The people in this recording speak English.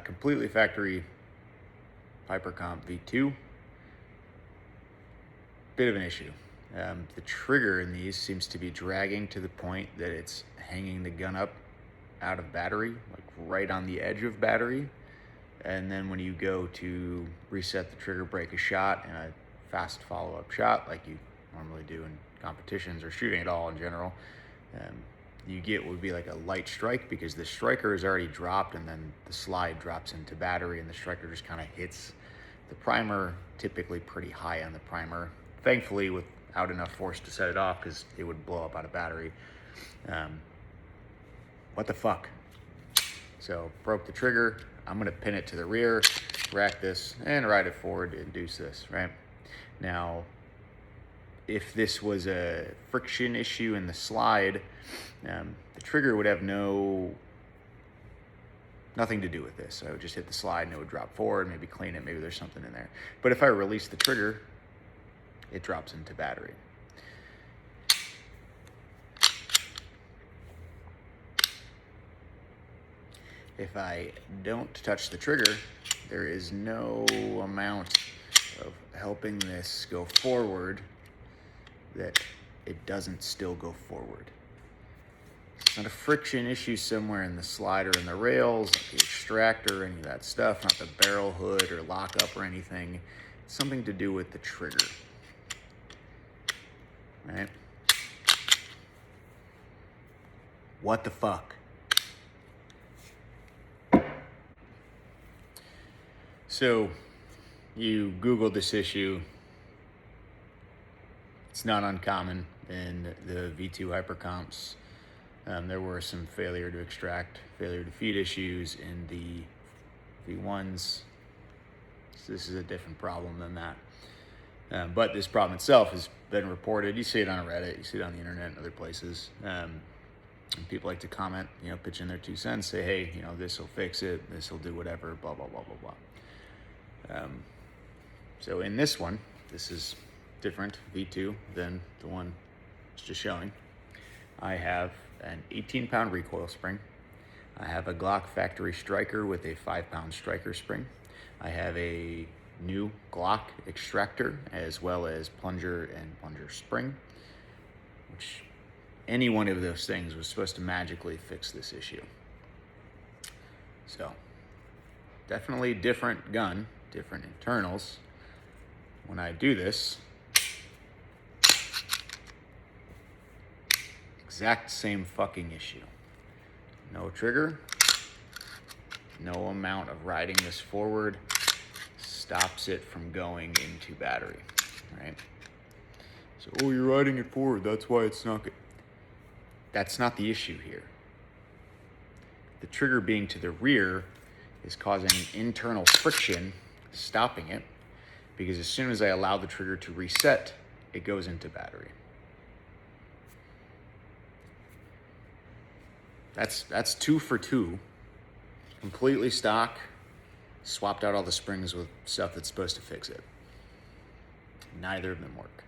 Completely factory Hypercomp V2. Bit of an issue. The trigger in these seems to be dragging to the point that it's hanging the gun up out of battery, like right on the edge of battery. And then when you go to reset the trigger, break a shot in a fast follow-up shot like you normally do in competitions or shooting at all in general, you get what would be like a light strike, because the striker is already dropped and then the slide drops into battery and the striker just kind of hits the primer, typically pretty high on the primer, thankfully without enough force to set it off, because it would blow up out of battery. What the fuck? So broke the trigger. I'm gonna pin it to the rear, rack this, and ride it forward to induce this, right? Now, if this was a friction issue in the slide, the trigger would have nothing to do with this. So I would just hit the slide and it would drop forward, maybe clean it, maybe there's something in there. But if I release the trigger, it drops into battery. If I don't touch the trigger, there is no amount of helping this go forward that it doesn't still go forward. It's not a friction issue somewhere in the slide or in the rails, not the extractor, any of that stuff, not the barrel hood or lockup or anything. It's something to do with the trigger, right? What the fuck? So you Google this issue. It's not uncommon in the V2 hypercomps. There were some failure to extract, failure to feed issues in the V1s. So this is a different problem than that. But this problem itself has been reported. You see it on Reddit, you see it on the internet and other places. And people like to comment, pitch in their 2 cents, say, hey, this will fix it, this will do whatever, blah, blah, blah, blah, blah. So in this one, this is different V2 than the one it's just showing. I have an 18-pound recoil spring. I have a Glock factory striker with a 5-pound striker spring. I have a new Glock extractor as well as plunger and plunger spring, which any one of those things was supposed to magically fix this issue. So definitely different gun, different internals. When I do this, exact same fucking issue. No trigger, no amount of riding this forward stops it from going into battery, right? So, oh, you're riding it forward, that's why it's not good. That's not the issue here. The trigger being to the rear is causing internal friction, stopping it, because as soon as I allow the trigger to reset, it goes into battery. That's 2 for 2, completely stock, swapped out all the springs with stuff that's supposed to fix it. Neither of them work.